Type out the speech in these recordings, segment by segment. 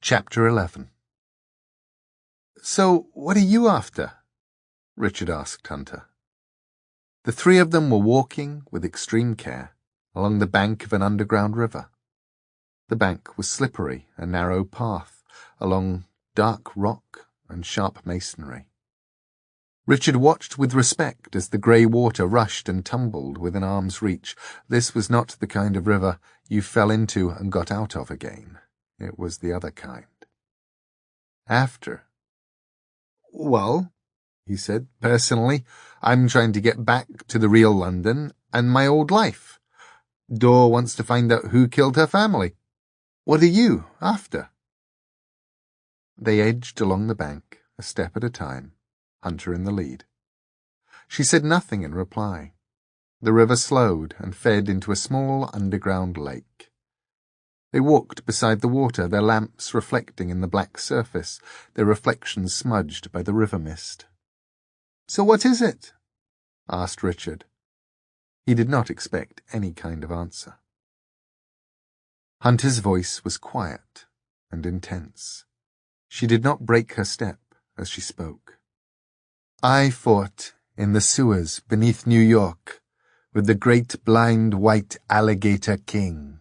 Chapter 11. "So, what are you after?" Richard asked Hunter. The three of them were walking, with extreme care, along the bank of an underground river. The bank was slippery, a narrow path, along dark rock and sharp masonry. Richard watched with respect as the grey water rushed and tumbled within arm's reach. This was not the kind of river you fell into and got out of again. It was the other kind. "Well," he said, "personally, I'm trying to get back to the real London and my old life. Dor wants to find out who killed her family. What are you after?" They edged along the bank, a step at a time, Hunter in the lead. She said nothing in reply. The river slowed and fed into a small underground lake. They walked beside the water, their lamps reflecting in the black surface, their reflections smudged by the river mist. "So what is it?" asked Richard. He did not expect any kind of answer. Hunter's voice was quiet and intense. She did not break her step as she spoke. "I fought in the sewers beneath New York with the great blind white alligator king.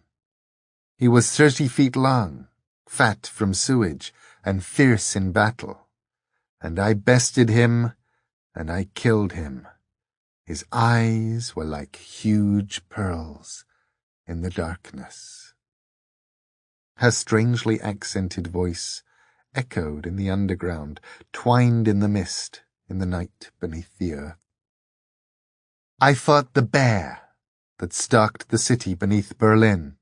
He was 30 feet long, fat from sewage, and fierce in battle. And I bested him, and I killed him. His eyes were like huge pearls in the darkness." Her strangely accented voice echoed in the underground, twined in the mist, in the night beneath the earth. "I fought the bear that stalked the city beneath Berlin.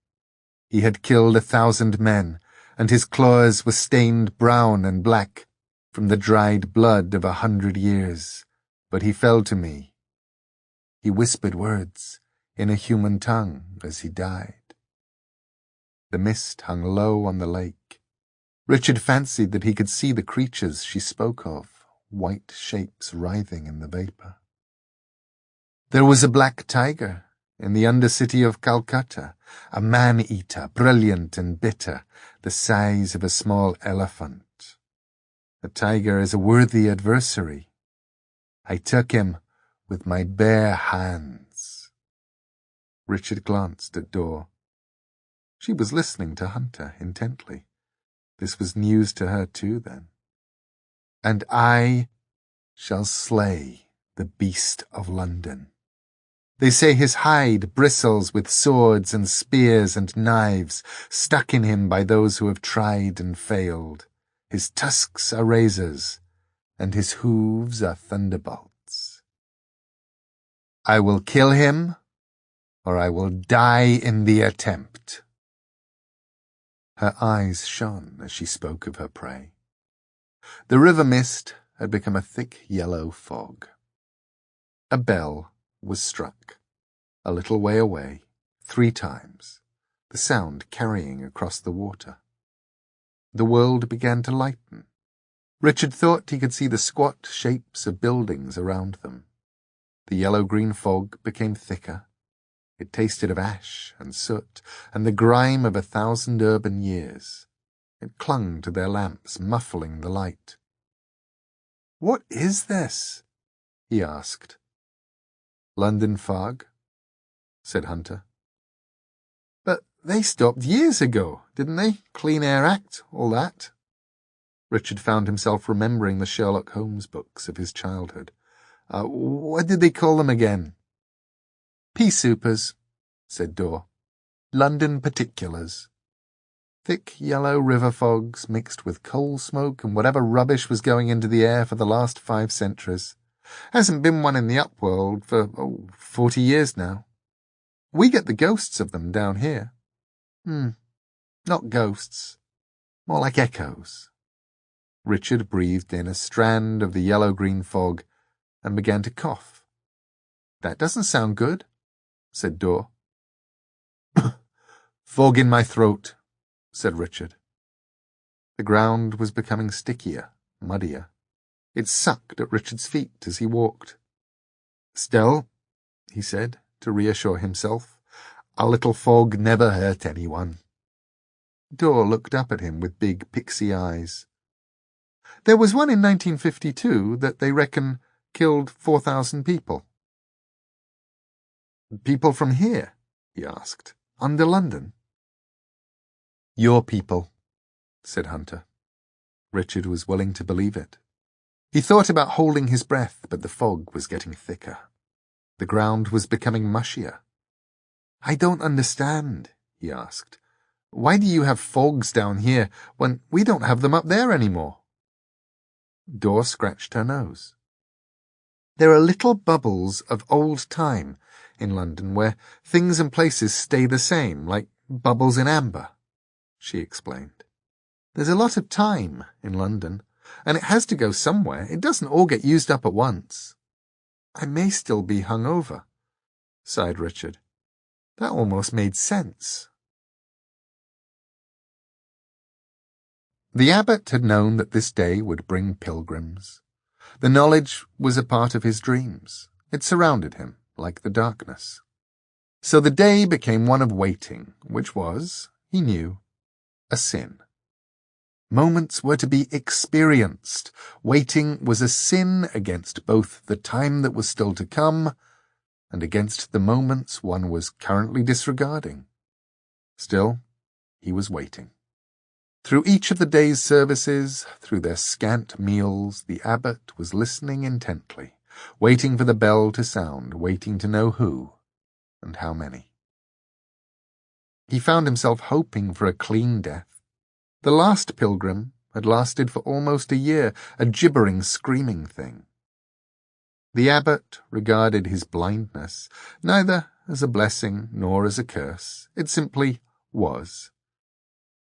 He had killed 1,000 men, and his claws were stained brown and black from the dried blood of 100 years. But he fell to me. He whispered words in a human tongue as he died." The mist hung low on the lake. Richard fancied that he could see the creatures she spoke of, white shapes writhing in the vapour. "There was a black tiger in the undercity of Calcutta, a man-eater, brilliant and bitter, the size of a small elephant. The tiger is a worthy adversary. I took him with my bare hands." Richard glanced at Dor. She was listening to Hunter intently. This was news to her too, then. "And I shall slay the beast of London. They say his hide bristles with swords and spears and knives, stuck in him by those who have tried and failed. His tusks are razors, and his hooves are thunderbolts. I will kill him, or I will die in the attempt." Her eyes shone as she spoke of her prey. The river mist had become a thick yellow fog. A bell was struck, a little way away, 3 times, the sound carrying across the water. The world began to lighten. Richard thought he could see the squat shapes of buildings around them. The yellow-green fog became thicker. It tasted of ash and soot and the grime of 1,000 urban years. It clung to their lamps, muffling the light. "What is this?" he asked. "London fog," said Hunter. "But they stopped years ago, didn't they? Clean Air Act, all that." Richard found himself remembering the Sherlock Holmes books of his childhood. What did they call them again?" "Pea-soupers," said Dor. "London particulars. Thick yellow river fogs mixed with coal smoke and whatever rubbish was going into the air for the last 5 centuries. Hasn't been one in the upworld for 40 years now. We get the ghosts of them down here." Not ghosts. More like echoes." Richard breathed in a strand of the yellow-green fog and began to cough. "That doesn't sound good," said Dor. "Fog in my throat," said Richard. The ground was becoming stickier, muddier. It sucked at Richard's feet as he walked. "Still," he said, to reassure himself, "a little fog never hurt anyone." Dor looked up at him with big pixie eyes. There was one in 1952 that they reckon killed 4,000 people. People from here? He asked. Under London? Your people, said Hunter. Richard was willing to believe it. He thought about holding his breath, but the fog was getting thicker. The ground was becoming mushier. I don't understand, he asked. Why do you have fogs down here when we don't have them up there anymore? Dor scratched her nose. There are little bubbles of old time in London where things and places stay the same, like bubbles in amber, she explained. There's a lot of time in London, and it has to go somewhere. It doesn't all get used up at once. I may still be hungover, sighed Richard. That almost made sense. The abbot had known that this day would bring pilgrims. The knowledge was a part of his dreams. It surrounded him, like the darkness. So the day became one of waiting, which was, he knew, a sin. Moments were to be experienced. Waiting was a sin against both the time that was still to come and against the moments one was currently disregarding. Still, he was waiting. Through each of the day's services, through their scant meals, the abbot was listening intently, waiting for the bell to sound, waiting to know who and how many. He found himself hoping for a clean death. The last pilgrim had lasted for almost a year, a gibbering, screaming thing. The abbot regarded his blindness neither as a blessing nor as a curse. It simply was.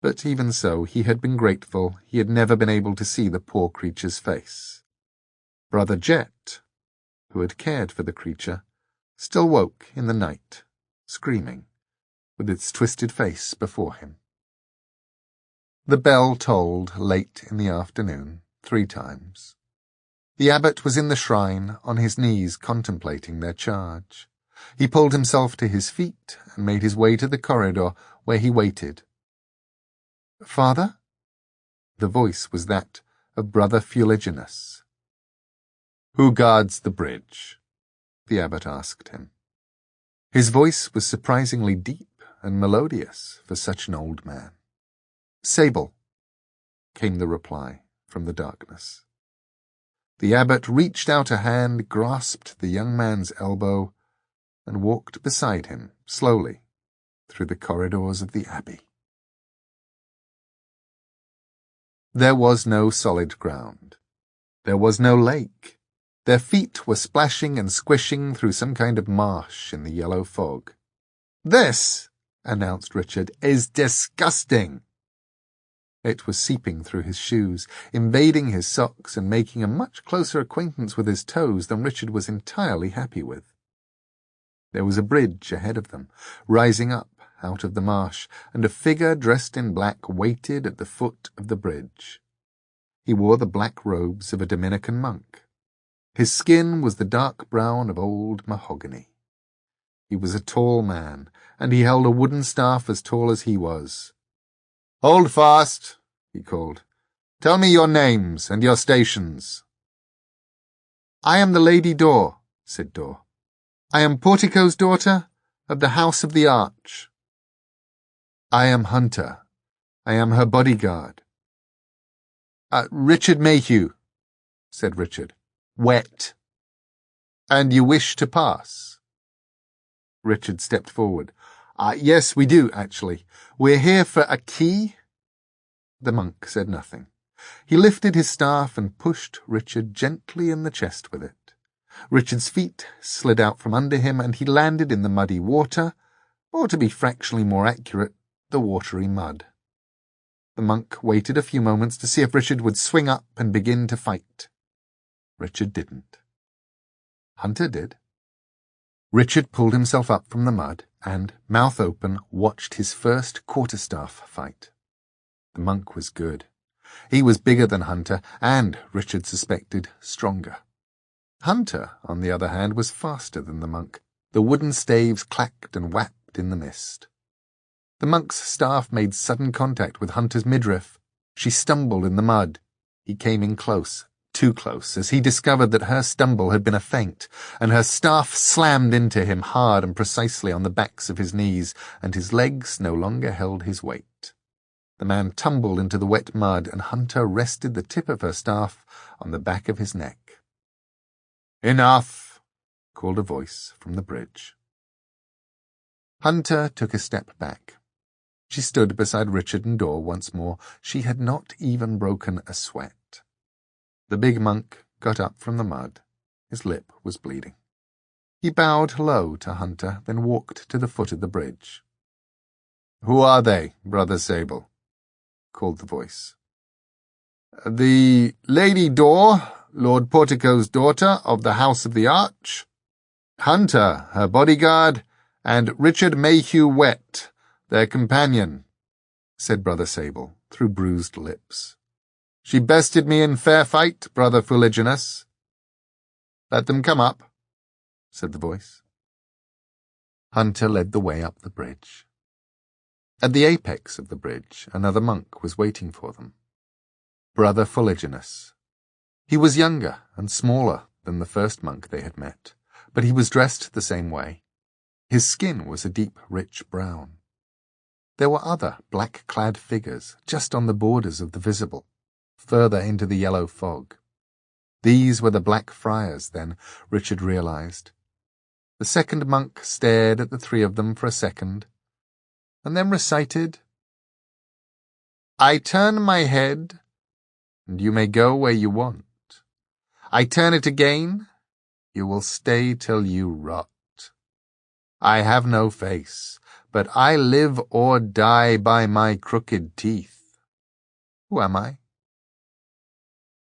But even so, he had been grateful he had never been able to see the poor creature's face. Brother Jet, who had cared for the creature, still woke in the night, screaming, with its twisted face before him. The bell tolled late in the afternoon, 3 times. The abbot was in the shrine, on his knees contemplating their charge. He pulled himself to his feet and made his way to the corridor where he waited. Father? The voice was that of Brother Fuliginus. Who guards the bridge? The abbot asked him. His voice was surprisingly deep and melodious for such an old man. Sable, came the reply from the darkness. The abbot reached out a hand, grasped the young man's elbow, and walked beside him, slowly, through the corridors of the abbey. There was no solid ground. There was no lake. Their feet were splashing and squishing through some kind of marsh in the yellow fog. This, announced Richard, is disgusting. It was seeping through his shoes, invading his socks and making a much closer acquaintance with his toes than Richard was entirely happy with. There was a bridge ahead of them, rising up out of the marsh, and a figure dressed in black waited at the foot of the bridge. He wore the black robes of a Dominican monk. His skin was the dark brown of old mahogany. He was a tall man, and he held a wooden staff as tall as he was. "Hold fast," he called. "Tell me your names and your stations." "I am the Lady Dor," said Dor. "I am Portico's daughter of the House of the Arch." "I am Hunter. I am her bodyguard." "Richard Mayhew," said Richard. "Wet." "And you wish to pass?" Richard stepped forward. "Yes, we do, actually. We're here for a key." The monk said nothing. He lifted his staff and pushed Richard gently in the chest with it. Richard's feet slid out from under him, and he landed in the muddy water, or to be fractionally more accurate, the watery mud. The monk waited a few moments to see if Richard would swing up and begin to fight. Richard didn't. Hunter did. Richard pulled himself up from the mud and, mouth open, watched his first quarterstaff fight. The monk was good. He was bigger than Hunter, and, Richard suspected, stronger. Hunter, on the other hand, was faster than the monk. The wooden staves clacked and whacked in the mist. The monk's staff made sudden contact with Hunter's midriff. She stumbled in the mud. He came in close, too close, as he discovered that her stumble had been a feint, and her staff slammed into him hard and precisely on the backs of his knees, and his legs no longer held his weight. The man tumbled into the wet mud, and Hunter rested the tip of her staff on the back of his neck. "Enough," called a voice from the bridge. Hunter took a step back. She stood beside Richard and Dor once more. She had not even broken a sweat. The big monk got up from the mud. His lip was bleeding. He bowed low to Hunter, then walked to the foot of the bridge. "Who are they, Brother Sable?" called the voice. "The Lady Dor, Lord Portico's daughter of the House of the Arch, Hunter, her bodyguard, and Richard Mayhew Wet, their companion," said Brother Sable, through bruised lips. "She bested me in fair fight, Brother Fuliginous." "Let them come up," said the voice. Hunter led the way up the bridge. At the apex of the bridge, another monk was waiting for them. Brother Fuliginous. He was younger and smaller than the first monk they had met, but he was dressed the same way. His skin was a deep, rich brown. There were other black-clad figures just on the borders of the visible, further into the yellow fog. These were the Black Friars, then, Richard realized. The second monk stared at the three of them for a second, and then recited, "I turn my head, and you may go where you want. I turn it again, you will stay till you rot. I have no face, but I live or die by my crooked teeth. Who am I?"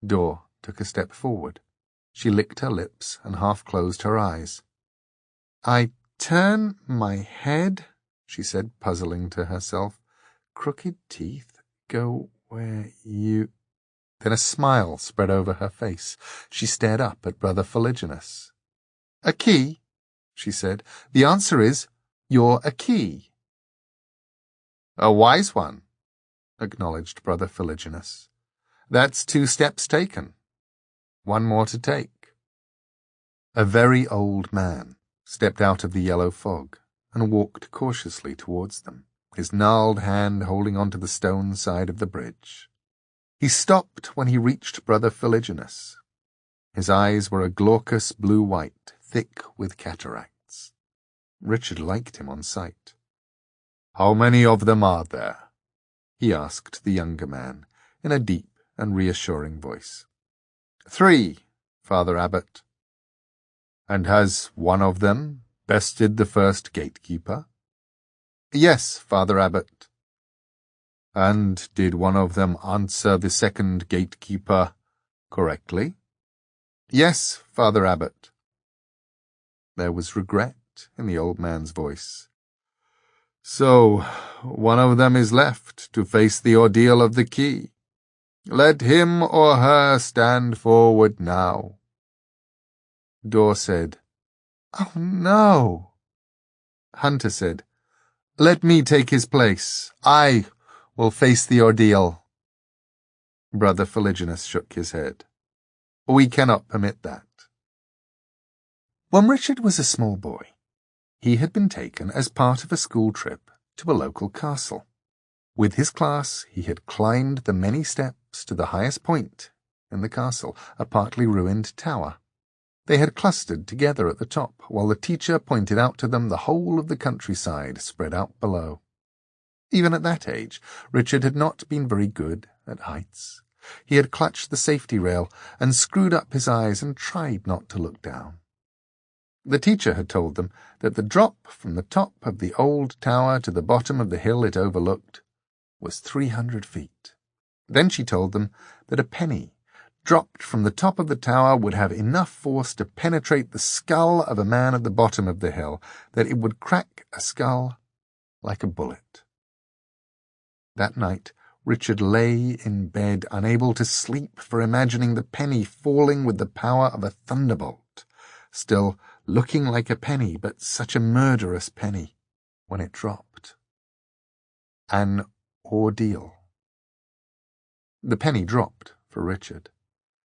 Dor took a step forward. She licked her lips and half-closed her eyes. "I turn my head," she said, puzzling to herself. "Crooked teeth, go where you—" Then a smile spread over her face. She stared up at Brother Fuliginous. "A key?" she said. "The answer is, you're a key." "A wise one," acknowledged Brother Fuliginous. "That's 2 steps taken. 1 more to take." A very old man stepped out of the yellow fog and walked cautiously towards them, his gnarled hand holding onto the stone side of the bridge. He stopped when he reached Brother Fuliginous. His eyes were a glaucous blue-white, thick with cataracts. Richard liked him on sight. "How many of them are there?" he asked the younger man, in a deep and reassuring voice. "3, Father Abbot." "And has one of them bested the first gatekeeper?" "Yes, Father Abbot." "And did one of them answer the second gatekeeper correctly?" "Yes, Father Abbot." There was regret in the old man's voice. "So one of them is left to face the ordeal of the key. Let him or her stand forward now." Dor said, "Oh, no." Hunter said, "Let me take his place. I will face the ordeal." Brother Fuliginous shook his head. "We cannot permit that." When Richard was a small boy, he had been taken as part of a school trip to a local castle. With his class, he had climbed the many steps to the highest point in the castle, a partly ruined tower. They had clustered together at the top, while the teacher pointed out to them the whole of the countryside spread out below. Even at that age, Richard had not been very good at heights. He had clutched the safety rail and screwed up his eyes and tried not to look down. The teacher had told them that the drop from the top of the old tower to the bottom of the hill it overlooked was 300 feet. Then she told them that a penny dropped from the top of the tower would have enough force to penetrate the skull of a man at the bottom of the hill, that it would crack a skull like a bullet. That night, Richard lay in bed, unable to sleep for imagining the penny falling with the power of a thunderbolt, still looking like a penny, but such a murderous penny when it dropped. An ordeal. The penny dropped for Richard.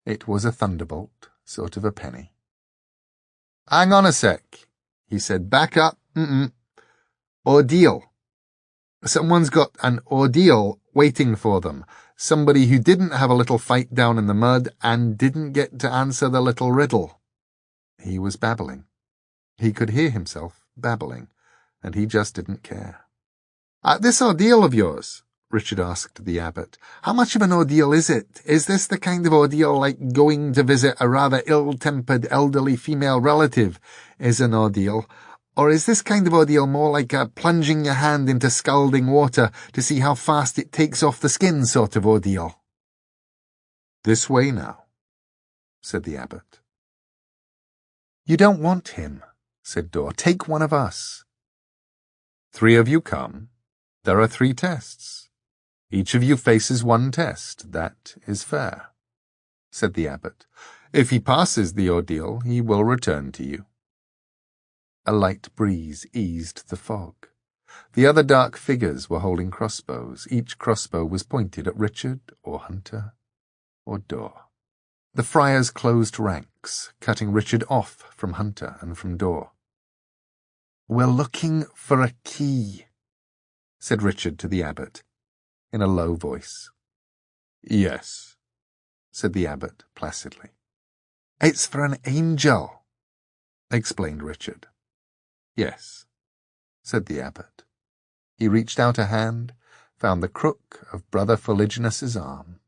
It was a thunderbolt, sort of a penny. "Hang on a sec," he said. "Back up. Ordeal. Someone's got an ordeal waiting for them. Somebody who didn't have a little fight down in the mud and didn't get to answer the little riddle." He was babbling. He could hear himself babbling, and he just didn't care. "This ordeal of yours," Richard asked the abbot, "how much of an ordeal is it? Is this the kind of ordeal like going to visit a rather ill-tempered elderly female relative is an ordeal? Or is this kind of ordeal more like a plunging your hand into scalding water to see how fast it takes off the skin sort of ordeal?" "This way now," said the abbot. "You don't want him," said Dor. "Take one of us." "3 of you come. There are 3 tests. Each of you faces 1 test. That is fair," said the abbot. "If he passes the ordeal, he will return to you." A light breeze eased the fog. The other dark figures were holding crossbows. Each crossbow was pointed at Richard, or Hunter, or Dor. The friars closed ranks, cutting Richard off from Hunter and from Dor. "We're looking for a key," said Richard to the abbot, in a low voice. "Yes," said the abbot placidly. "It's for an angel," explained Richard. "Yes," said the abbot. He reached out a hand, found the crook of Brother Philiginus's arm.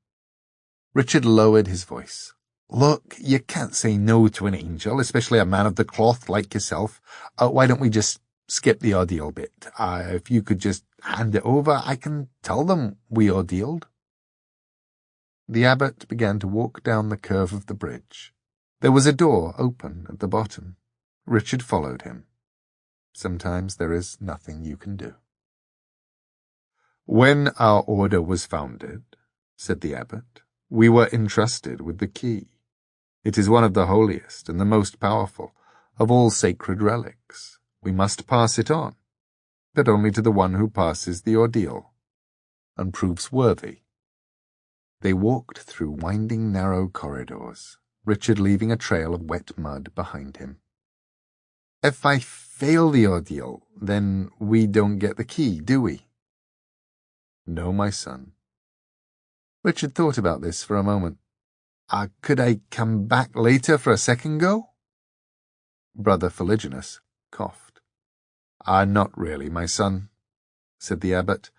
Richard lowered his voice. "Look, you can't say no to an angel, especially a man of the cloth like yourself. Why don't we just skip the ordeal bit? If you could just hand it over, I can tell them we ordealed." The abbot began to walk down the curve of the bridge. There was a door open at the bottom. Richard followed him. Sometimes there is nothing you can do. "When our order was founded," said the abbot, "we were entrusted with the key. It is one of the holiest and the most powerful of all sacred relics. We must pass it on, but only to the one who passes the ordeal and proves worthy." They walked through winding narrow corridors, Richard leaving a trail of wet mud behind him. "If I fail the ordeal, then we don't get the key, do we?" "No, my son." Richard thought about this for a moment. Could I come back later for a second go?" Brother Philiginus coughed. "Not really, my son," said the abbot.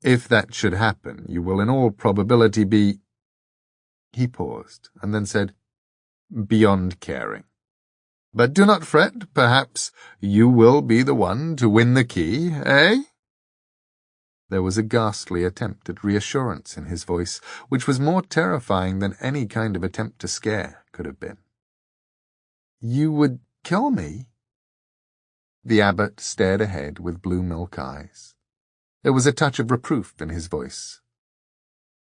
"If that should happen, you will in all probability be—" He paused, and then said, "beyond caring. But do not fret, perhaps you will be the one to win the key, eh?" There was a ghastly attempt at reassurance in his voice, which was more terrifying than any kind of attempt to scare could have been. "You would kill me?" The abbot stared ahead with blue milk eyes. There was a touch of reproof in his voice.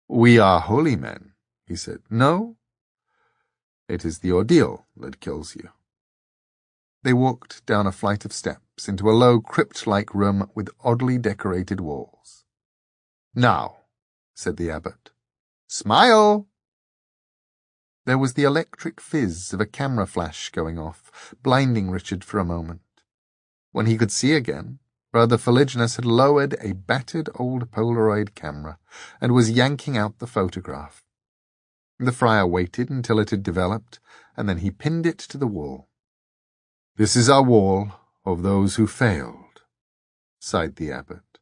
"We are holy men," he said. "No? It is the ordeal that kills you." They walked down a flight of steps into a low crypt-like room with oddly decorated walls. "Now," said the abbot, "smile!" There was the electric fizz of a camera flash going off, blinding Richard for a moment. When he could see again, Brother Philiginus had lowered a battered old Polaroid camera and was yanking out the photograph. The friar waited until it had developed, and then he pinned it to the wall. "This is our wall of those who failed," sighed the abbot,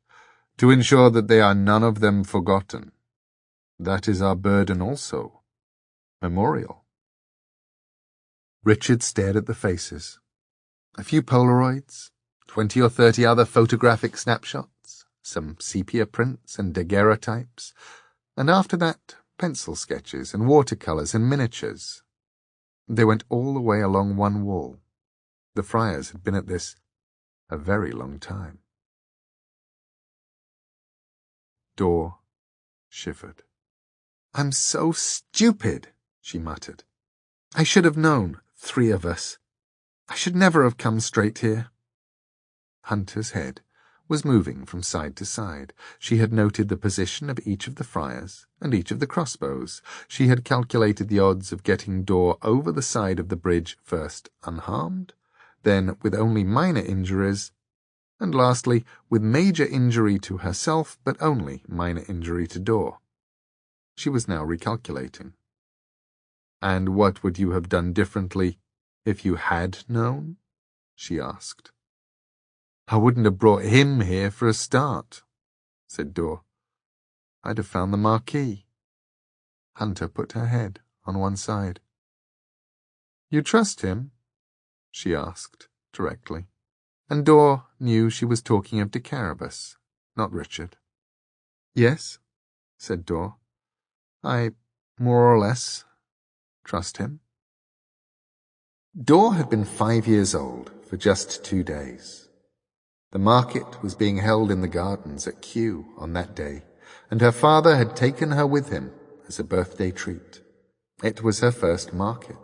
"to ensure that they are none of them forgotten. That is our burden also, memorial." Richard stared at the faces. A few Polaroids, 20 or 30 other photographic snapshots, some sepia prints and daguerreotypes, and after that pencil sketches and watercolours and miniatures. They went all the way along one wall. The friars had been at this a very long time. Dor shivered. "I'm so stupid," she muttered. "I should have known, 3 of us. I should never have come straight here." Hunter's head was moving from side to side. She had noted the position of each of the friars and each of the crossbows. She had calculated the odds of getting Dor over the side of the bridge first unharmed, then with only minor injuries, and lastly with major injury to herself but only minor injury to Dor. She was now recalculating. "And what would you have done differently if you had known?" she asked. "I wouldn't have brought him here for a start," said Dor. "I'd have found the Marquis." Hunter put her head on one side. "You trust him?" she asked directly, and Dor knew she was talking of de Carabas, not Richard. "Yes," said Dor. "I, more or less, trust him." Dor had been 5 years old for just 2 days. The market was being held in the gardens at Kew on that day, and her father had taken her with him as a birthday treat. It was her first market.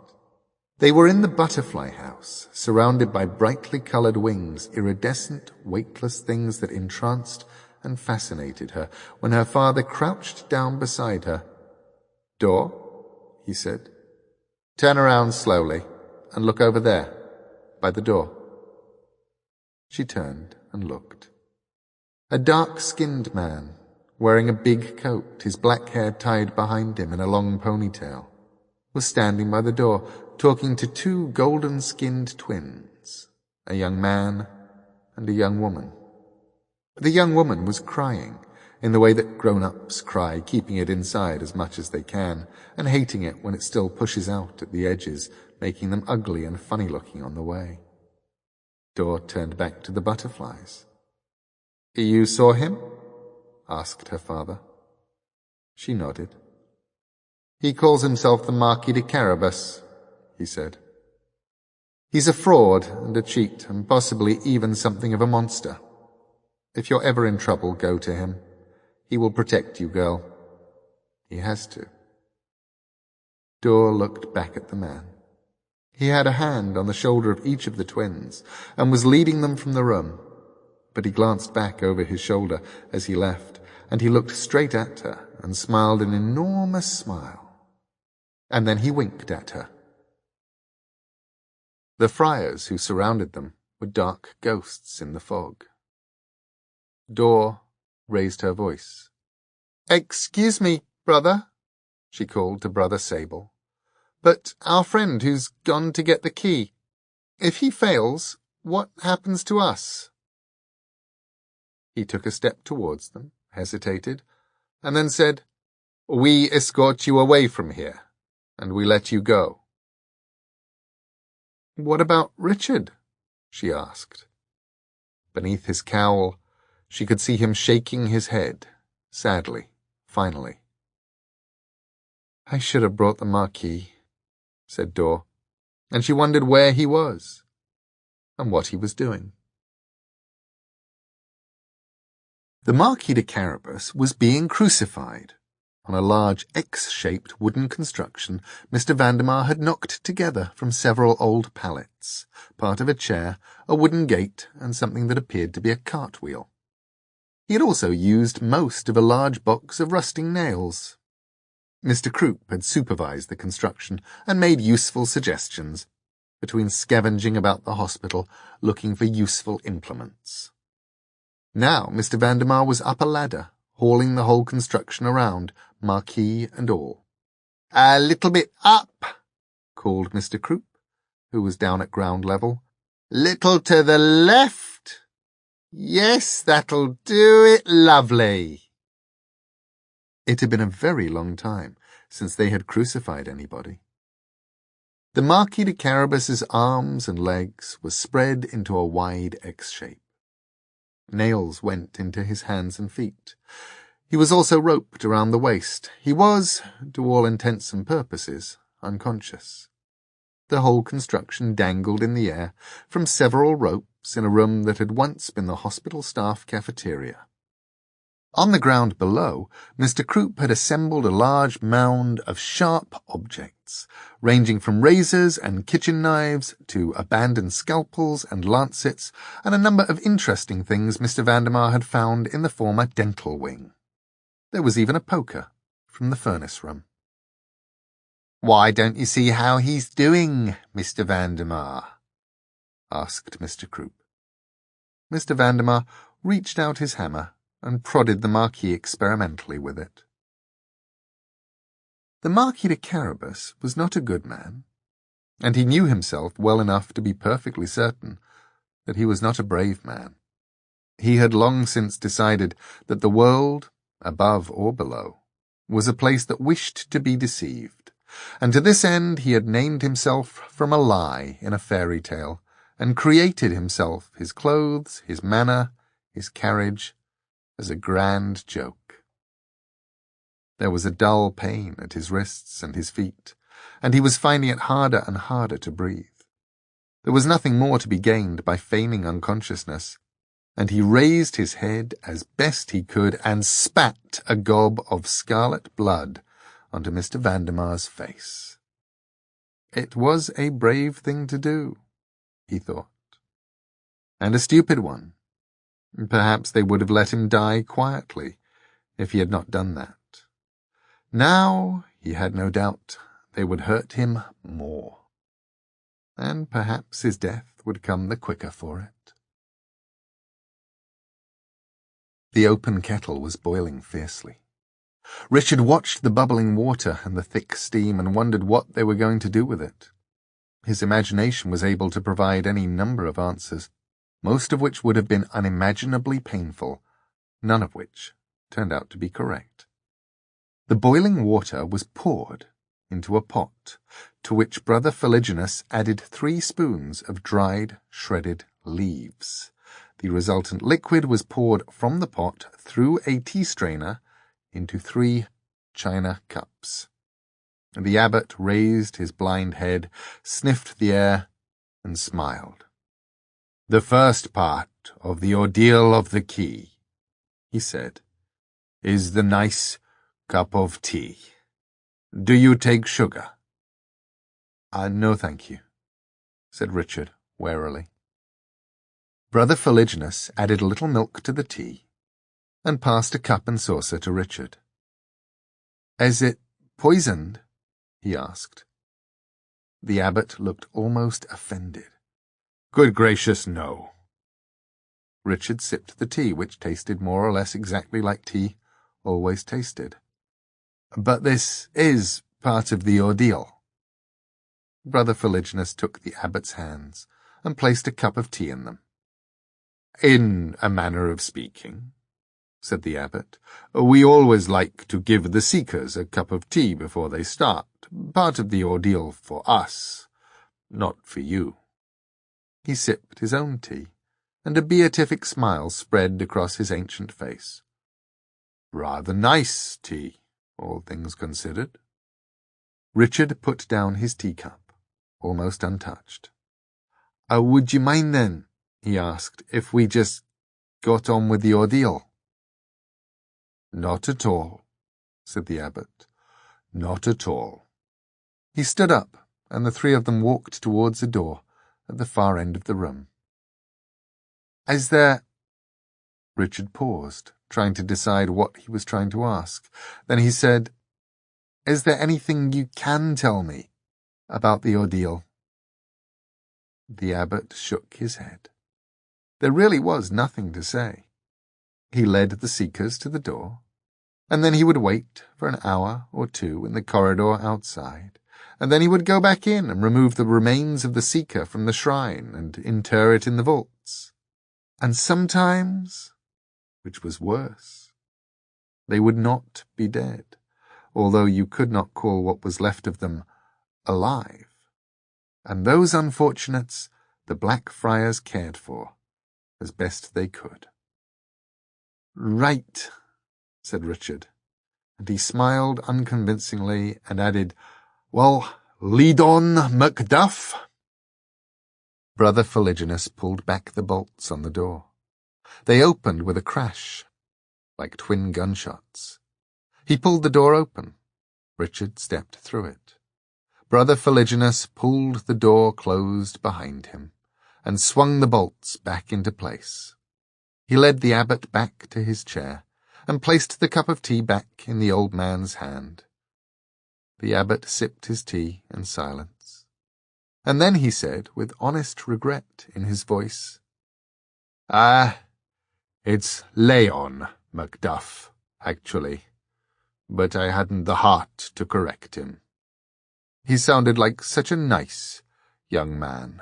They were in the butterfly house, surrounded by brightly coloured wings, iridescent, weightless things that entranced and fascinated her, when her father crouched down beside her. "Dor," he said, "turn around slowly and look over there, by the door." She turned and looked. A dark-skinned man, wearing a big coat, his black hair tied behind him in a long ponytail, was standing by the door, talking to 2 golden-skinned twins, a young man and a young woman. The young woman was crying, in the way that grown-ups cry, keeping it inside as much as they can, and hating it when it still pushes out at the edges, making them ugly and funny-looking on the way. Dor turned back to the butterflies. "You saw him?" asked her father. She nodded. "He calls himself the Marquis de Carabas," he said. "He's a fraud and a cheat, and possibly even something of a monster. If you're ever in trouble, go to him. He will protect you, girl. He has to." Dor looked back at the man. He had a hand on the shoulder of each of the twins, and was leading them from the room, but he glanced back over his shoulder as he left, and he looked straight at her and smiled an enormous smile. And then he winked at her. The friars who surrounded them were dark ghosts in the fog. Dor raised her voice. "Excuse me, brother," she called to Brother Sable, "but our friend who's gone to get the key, if he fails, what happens to us?" He took a step towards them, hesitated, and then said, "We escort you away from here, and we let you go." "What about Richard?" she asked. Beneath his cowl, she could see him shaking his head, sadly, finally. "I should have brought the Marquis," said Dor, and she wondered where he was, and what he was doing. The Marquis de Carabas was being crucified on a large X-shaped wooden construction Mr. Vandemar had knocked together from several old pallets, part of a chair, a wooden gate, and something that appeared to be a cartwheel. He had also used most of a large box of rusting nails. Mr. Croup had supervised the construction and made useful suggestions, between scavenging about the hospital, looking for useful implements. Now Mr. Vandemar was up a ladder, hauling the whole construction around, Marquis and all. "A little bit up," called Mr. Croup, who was down at ground level. "Little to the left. Yes, that'll do it lovely." It had been a very long time since they had crucified anybody. The Marquis de Carabas's arms and legs were spread into a wide X shape. Nails went into his hands and feet. He was also roped around the waist. He was, to all intents and purposes, unconscious. The whole construction dangled in the air from several ropes in a room that had once been the hospital staff cafeteria. On the ground below, Mr. Croup had assembled a large mound of sharp objects, ranging from razors and kitchen knives to abandoned scalpels and lancets, and a number of interesting things Mr. Vandermeer had found in the former dental wing. There was even a poker from the furnace room. "Why don't you see how he's doing, Mr. Vandermeer?" asked Mr. Croup. Mr. Vandermeer reached out his hammer and prodded the Marquis experimentally with it. The Marquis de Carabas was not a good man, and he knew himself well enough to be perfectly certain that he was not a brave man. He had long since decided that the world, above or below, was a place that wished to be deceived, and to this end he had named himself from a lie in a fairy tale, and created himself, his clothes, his manner, his carriage, as a grand joke. There was a dull pain at his wrists and his feet, and he was finding it harder and harder to breathe. There was nothing more to be gained by feigning unconsciousness, and he raised his head as best he could and spat a gob of scarlet blood onto Mr. Vandermeer's face. It was a brave thing to do, he thought, and a stupid one. Perhaps they would have let him die quietly if he had not done that. Now, he had no doubt, they would hurt him more, and perhaps his death would come the quicker for it. The open kettle was boiling fiercely. Richard watched the bubbling water and the thick steam and wondered what they were going to do with it. His imagination was able to provide any number of answers, most of which would have been unimaginably painful, none of which turned out to be correct. The boiling water was poured into a pot, to which Brother Philiginus added 3 spoons of dried, shredded leaves. The resultant liquid was poured from the pot through a tea strainer into 3 china cups. The abbot raised his blind head, sniffed the air, and smiled. "The first part of the ordeal of the key," he said, "is the nice cup of tea. Do you take sugar?" No, thank you," said Richard warily. Brother Philiginus added a little milk to the tea and passed a cup and saucer to Richard. "Is it poisoned?" he asked. The abbot looked almost offended. "Good gracious, no." Richard sipped the tea, which tasted more or less exactly like tea always tasted. "But this is part of the ordeal." Brother Philiginus took the abbot's hands and placed a cup of tea in them. "In a manner of speaking," said the abbot, "we always like to give the seekers a cup of tea before they start, part of the ordeal for us, not for you." He sipped his own tea, and a beatific smile spread across his ancient face. "Rather nice tea, all things considered." Richard put down his teacup, almost untouched. Would you mind then," he asked, "if we just got on with the ordeal?" "Not at all," said the abbot. "Not at all." He stood up, and the 3 of them walked towards a door at the far end of the room. "Is there—" Richard paused, trying to decide what he was trying to ask. Then he said, "Is there anything you can tell me about the ordeal?" The abbot shook his head. There really was nothing to say. He led the seekers to the door, and then he would wait for an hour or 2 in the corridor outside, and then he would go back in and remove the remains of the seeker from the shrine and inter it in the vaults. And sometimes, which was worse, they would not be dead, although you could not call what was left of them alive. And those unfortunates the Black Friars cared for as best they could. "Right," said Richard, and he smiled unconvincingly and added, "Well, lead on, Macduff." Brother Philiginus pulled back the bolts on the door. They opened with a crash, like twin gunshots. He pulled the door open. Richard stepped through it. Brother Philiginus pulled the door closed behind him and swung the bolts back into place. He led the abbot back to his chair and placed the cup of tea back in the old man's hand. The abbot sipped his tea in silence, and then he said, with honest regret in his voice, It's Leon Macduff, actually, but I hadn't the heart to correct him. He sounded like such a nice young man.